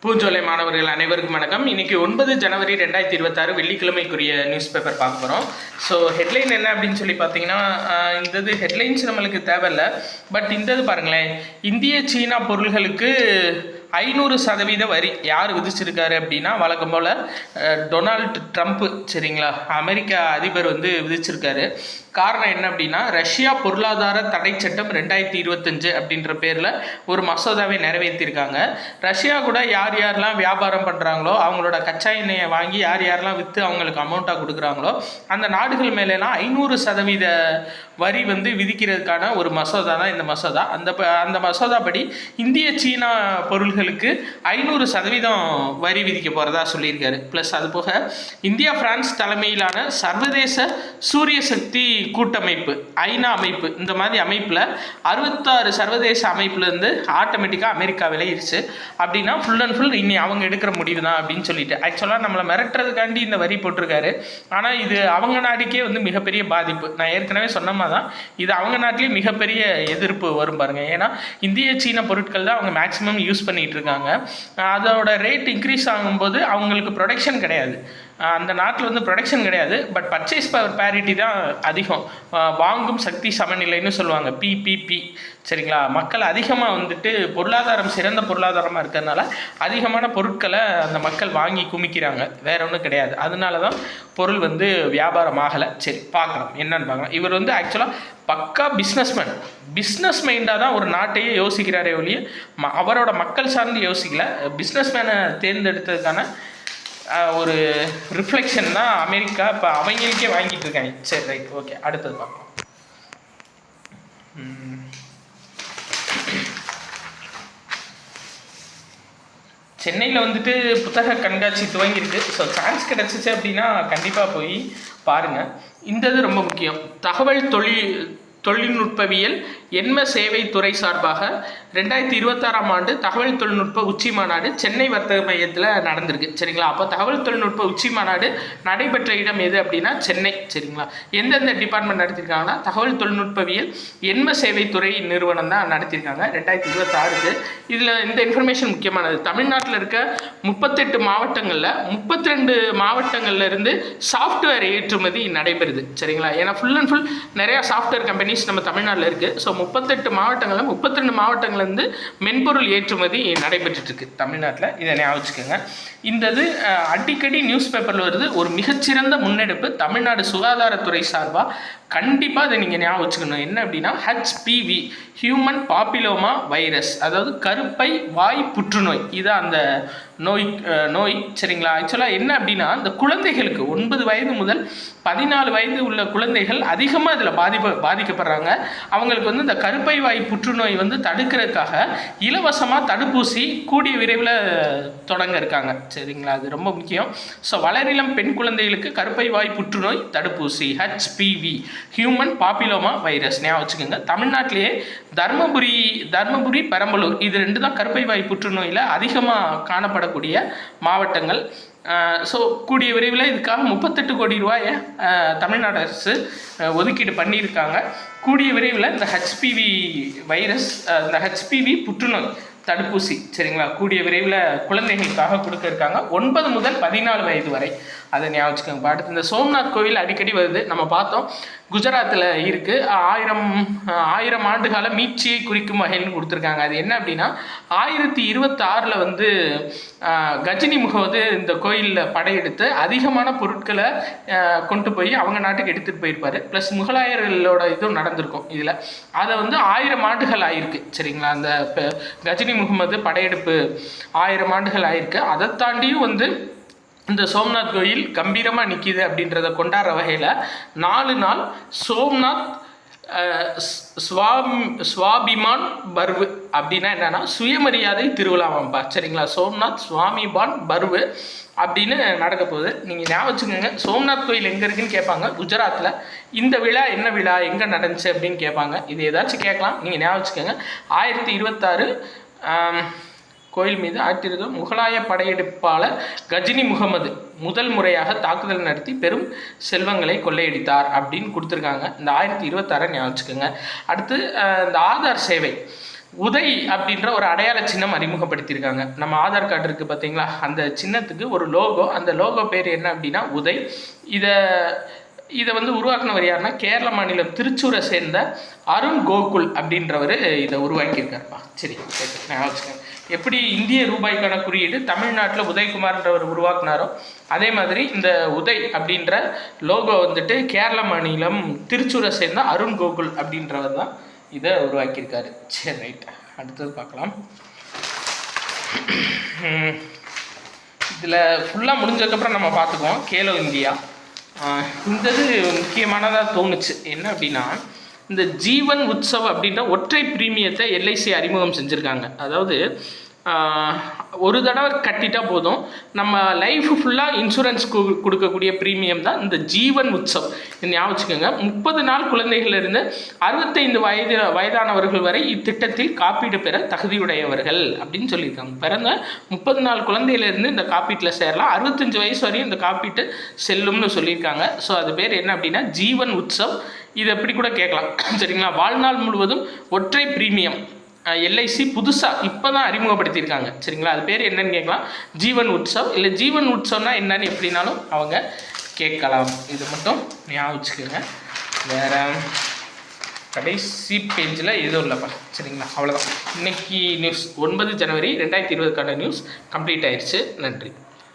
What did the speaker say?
பூஞ்சோலை மாணவர்கள் அனைவருக்கும் வணக்கம். இன்னைக்கு 9 ஜனவரி 2026 வெள்ளிக்கிழமைக்குரிய நியூஸ் பேப்பர் பார்க்க போகிறோம். ஸோ ஹெட்லைன் என்ன அப்படின்னு சொல்லி பார்த்தீங்கன்னா, இந்த ஹெட்லைன்ஸ் நம்மளுக்கு தேவையில்லை. பட் இந்த பாருங்களேன், இந்திய சீனா பொருள்களுக்கு 500% வரி யார் விதிச்சிருக்காரு அப்படின்னா, வழக்கம் போல் டொனால்டு ட்ரம்ப், சரிங்களா, அமெரிக்கா அதிபர் விதிச்சிருக்காரு. காரணம் என்ன அப்படின்னா, ரஷ்யா பொருளாதார தடை சட்டம் 2025 அப்படின்ற பேரில் ஒரு மசோதாவை நிறைவேற்றியிருக்காங்க. ரஷ்யா கூட யார் யாரெல்லாம் வியாபாரம் பண்ணுறாங்களோ, அவங்களோட கச்சா எண்ணெயை வாங்கி யார் யாரெல்லாம் விற்று அவங்களுக்கு அமௌண்ட்டாக கொடுக்குறாங்களோ, அந்த நாடுகள் மேலெல்லாம் 500% வரி விதிக்கிறதுக்கான ஒரு மசோதா தான் இந்த மசோதா. அந்த மசோதா படி இந்திய சீனா பொருள்களுக்கு 500% வரி விதிக்க போகிறதா சொல்லியிருக்காரு. ப்ளஸ் அது போக இந்தியா பிரான்ஸ் தலைமையிலான சர்வதேச சூரிய சக்தி கூட்டமைப்பு, ஐநா அமைப்பு, இந்த மாதிரி அமைப்பில் 66 சர்வதேச அமைப்புலேருந்து ஆட்டோமேட்டிக்காக அமெரிக்கா விளையிடுச்சு. அப்படின்னா ஃபுல் அண்ட் ஃபுல் இனி அவங்க எடுக்கிற முடிவு தான் அப்படின்னு சொல்லிட்டு, ஆக்சுவலாக நம்மளை மிரட்டுறதுக்காண்டி இந்த வரி போட்டிருக்காரு. ஆனால் இது அவங்க நாட்டுக்கே மிகப்பெரிய பாதிப்பு. நான் ஏற்கனவே சொன்ன மாதிரி தான், இது அவங்க நாட்டிலே மிகப்பெரிய எதிர்ப்பு வரும் பாருங்கள். ஏன்னா இந்திய சீன பொருட்கள் தான் அவங்க மேக்ஸிமம் யூஸ் பண்ணிகிட்டு இருக்காங்க. அதோட ரேட் இன்க்ரீஸ் ஆகும்போது அவங்களுக்கு ப்ரொடக்ஷன் கிடையாது, அந்த நாட்டில் ப்ரொடக்ஷன் கிடையாது. பட் பர்ச்சேஸ் பவர் பேரிட்டி தான் அதிகம், வாங்கும் சக்தி சமநிலைன்னு சொல்லுவாங்க, பிபிபி, சரிங்களா. மக்கள் அதிகமாக பொருளாதாரம் சிறந்த பொருளாதாரமாக இருக்கிறதுனால அதிகமான பொருட்களை அந்த மக்கள் வாங்கி குமிக்கிறாங்க, வேற ஒன்றும் கிடையாது. அதனால தான் பொருள் வியாபாரம் ஆகலை. சரி, பார்க்கலாம் என்னன்னு பார்க்கலாம். இவர் ஆக்சுவலாக பக்கா பிஸ்னஸ் மைண்டாக தான் ஒரு நாட்டையே யோசிக்கிறாரே ஒழிய அவரோட மக்கள் சார்ந்து யோசிக்கல. பிஸ்னஸ் மேனை தேர்ந்தெடுத்ததுக்கான ஒரு ரிஃப்ளெக்ஷன் தான் அமெரிக்கா இப்போ அவங்களுக்கே வாங்கிட்டு இருக்காங்க. சரி, ரைட், ஓகே, அடுத்தது பார்க்கலாம். சென்னையில் புத்தக கண்காட்சி துவங்கியிருக்கு. ஸோ சான்ஸ் கிடச்சிச்சு அப்படின்னா கண்டிப்பாக போய் பாருங்கள். இந்த ரொம்ப முக்கியம். தகவல் தொழில்நுட்பவியல் எண்ம சேவை துறை சார்பாக 2026ஆம் ஆண்டு தகவல் தொழில்நுட்ப உச்சி மாநாடு சென்னை வர்த்தக மையத்தில் நடந்திருக்கு, சரிங்களா. அப்போ தகவல் தொழில்நுட்ப உச்சி மாநாடு நடைபெற்ற இடம் எது அப்படின்னா சென்னை, சரிங்களா. எந்தெந்த டிபார்ட்மெண்ட் நடத்தியிருக்காங்கன்னா, தகவல் தொழில்நுட்பவியல் எண்ம சேவை துறை நிறுவனம் தான் நடத்தியிருக்காங்க 2026. இதில் இந்த இன்ஃபர்மேஷன் முக்கியமானது. தமிழ்நாட்டில் இருக்க 38 மாவட்டங்களில் 32 மாவட்டங்கள்ல இருந்து சாஃப்ட்வேர் ஏற்றுமதி நடைபெறுது, சரிங்களா. ஏன்னா ஃபுல் அண்ட் ஃபுல் நிறையா சாஃப்ட்வேர் கம்பெனிஸ் நம்ம தமிழ்நாட்டில் இருக்குது. ஸோ 38 மாவட்டங்களில் 32 மாவட்டங்கள்லேருந்து மென்பொருள் ஏற்றுமதி நடைபெற்றுருக்கு தமிழ்நாட்டில். இதை ஞாபகம் வச்சுக்கோங்க. அடிக்கடி நியூஸ் பேப்பரில் வருது. ஒரு மிகச்சிறந்த முன்னெடுப்பு தமிழ்நாடு சுகாதாரத்துறை சார்பாக. கண்டிப்பாக அதை நீங்கள் ஞாபகம் வச்சுக்கணும். என்ன அப்படின்னா HPV, ஹியூமன் பாப்பிலோமா வைரஸ், அதாவது கருப்பை வாய் புற்றுநோய். இதான் அந்த நோய், சரிங்களா. ஆக்சுவலாக என்ன அப்படின்னா, இந்த குழந்தைகளுக்கு 9 வயது முதல் 14 வயது உள்ள குழந்தைகள் அதிகமாக இதில் பாதிக்கப்படுறாங்க. அவங்களுக்கு இந்த கருப்பை வாய் புற்றுநோய் தடுக்கிறதுக்காக இலவசமாக தடுப்பூசி கூடிய விரைவில் தொடங்க இருக்காங்க, சரிங்களா. அது ரொம்ப முக்கியம். ஸோ வளரிளம் பெண் குழந்தைகளுக்கு கருப்பை வாய் புற்றுநோய் தடுப்பூசி HPV, ஹியூமன் பாப்பிலோமா வைரஸ், ஞாபகம் வச்சுக்கோங்க. தமிழ்நாட்டிலேயே தர்மபுரி, பெரம்பலூர், இது 2 தான் கருப்பை வாய் புற்றுநோயில் அதிகமாக காணப்படக்கூடிய மாவட்டங்கள். ஸோ கூடிய விரைவில் இதுக்காக 38 கோடி ரூபாயை தமிழ்நாடு அரசு ஒதுக்கீடு பண்ணியிருக்காங்க. கூடிய விரைவில் இந்த HPV வைரஸ், இந்த HPV புற்றுநோய் தடுப்பூசி, சரிங்களா, கூடிய விரைவில் குழந்தைகளுக்காக கொடுக்க இருக்காங்க, 9 முதல் 14 வயது வரை. அதை ஞாபகம் வச்சுக்கோங்க. அடுத்து இந்த சோம்நாத் கோவில் அடிக்கடி வருது, நம்ம பார்த்தோம், குஜராத்தில் இருக்குது. 1000 ஆண்டுகால மீட்சியை குறிக்கும் வகைன்னு கொடுத்துருக்காங்க. அது என்ன அப்படின்னா, 1026 கஜினி முகமது இந்த கோயிலில் படையெடுத்து அதிகமான பொருட்களை கொண்டு போய் அவங்க நாட்டுக்கு எடுத்துகிட்டு போயிருப்பார். ப்ளஸ் முகலாயர்களோட இதுவும் நடந்திருக்கும் இதில். அதை 1000 ஆண்டுகள் ஆயிருக்கு, சரிங்களா. அந்த கஜினி முகமது படையெடுப்பு 1000 ஆண்டுகள் ஆயிருக்கு. அதை தாண்டியும் இந்த சோம்நாத் கோயில் கம்பீரமாக நிற்கிது அப்படின்றத கொண்டாடுற வகையில் 4 நாள் சோம்நாத் சுவாபிமான் பர்வு அப்படின்னா என்னன்னா சுயமரியாதை திருவிழாவாம்பா, சரிங்களா. சோம்நாத் சுவாமிபான் பர்வு அப்படின்னு நடக்க போகுது. நீங்கள் ஞாபகம் வச்சுக்கோங்க. சோம்நாத் கோயில் எங்கே இருக்குன்னு கேட்பாங்க குஜராத்தில். இந்த விழா என்ன விழா, எங்கே நடந்துச்சு அப்படின்னு கேட்பாங்க. இது ஏதாச்சும் கேட்கலாம், நீங்கள் ஞாபகம் வச்சுக்கோங்க. 1026 கோயில் மீது 1020 முகலாய படையெடுப்பாளர் கஜினி முகமது முதல் முறையாக தாக்குதல் நடத்தி பெரும் செல்வங்களை கொள்ளையடித்தார் அப்படின்னு கொடுத்துருக்காங்க. இந்த 1026 ஞாபகம் வச்சுக்கோங்க. அடுத்து இந்த ஆதார் சேவை உதை அப்படின்ற ஒரு அடையாள சின்னம் அறிமுகப்படுத்தியிருக்காங்க. நம்ம ஆதார் கார்டு இருக்குது பார்த்தீங்களா, அந்த சின்னத்துக்கு ஒரு லோகோ, அந்த லோகோ பேர் என்ன அப்படின்னா உதை. இதை வந்து உருவாக்குனவர் யாருன்னா கேரள மாநிலம் திருச்சூரை சேர்ந்த அருண் கோகுல் அப்படின்றவர் இதை உருவாக்கியிருக்காருப்பா. சரி நான் வச்சுக்கேன். எப்படி இந்திய ரூபாய்க்கான குறியீடு தமிழ்நாட்டில் உதயகுமார்ன்றவர் உருவாக்குனாரோ அதே மாதிரி இந்த உதை அப்படின்ற லோகோ வந்துட்டு கேரள மாநிலம் திருச்சூரை சேர்ந்த அருண் கோகுல் அப்படின்றவர் தான் இதை உருவாக்கியிருக்காரு. சரி ரைட், அடுத்தது பார்க்கலாம். இதில் ஃபுல்லாக முடிஞ்சதுக்கப்புறம் நம்ம பார்த்துக்குவோம் கேலோ இந்தியா. இந்த இது முக்கியமானதாக தோணுச்சு. என்ன அப்படின்னா இந்த ஜீவன் உற்சவ் அப்படின்ற ஒற்றை பிரீமியத்தை எல்ஐசி அறிமுகம் செஞ்சுருக்காங்க. அதாவது ஒரு தடவை கட்டிட்டா போதும், நம்ம லைஃப் ஃபுல்லாக இன்சூரன்ஸ் கொடுக்கக்கூடிய ப்ரீமியம் தான் இந்த ஜீவன் உற்சவ். ஞாபகம் வச்சுக்கோங்க. 30 நாள் குழந்தைகளிலிருந்து 65 வயதானவர்கள் வரை இத்திட்டத்தில் காப்பீடு பெற தகுதியுடையவர்கள் அப்படின்னு சொல்லியிருக்காங்க. பிறந்த 30 நாள் குழந்தையிலேருந்து இந்த காப்பீட்டில் சேரலாம். 65 வயசு வரையும் இந்த காப்பீட்டு செல்லும்னு சொல்லியிருக்காங்க. ஸோ அது பேர் என்ன அப்படின்னா ஜீவன் உற்சவ். இது எப்படி கூட கேட்கலாம், சரிங்களா. வாழ்நாள் முழுவதும் ஒற்றை ப்ரீமியம் எல்ஐசி புதுசாக இப்போ தான் அறிமுகப்படுத்தியிருக்காங்க, சரிங்களா. அது பேர் என்னன்னு கேட்கலாம், ஜீவன் உற்சவ். இல்லை ஜீவன் உற்சவ்னா என்னன்னு எப்படின்னாலும் அவங்க கேட்கலாம். இது மட்டும் ஞாபகம் வச்சுக்கோங்க. வேறு கடைசி பேஜில் எதுவும் இல்லைப்பா, சரிங்களா. அவ்வளோதான் இன்னைக்கு நியூஸ். 9 ஜனவரி 2020க்கான நியூஸ் கம்ப்ளீட் ஆயிடுச்சு. நன்றி.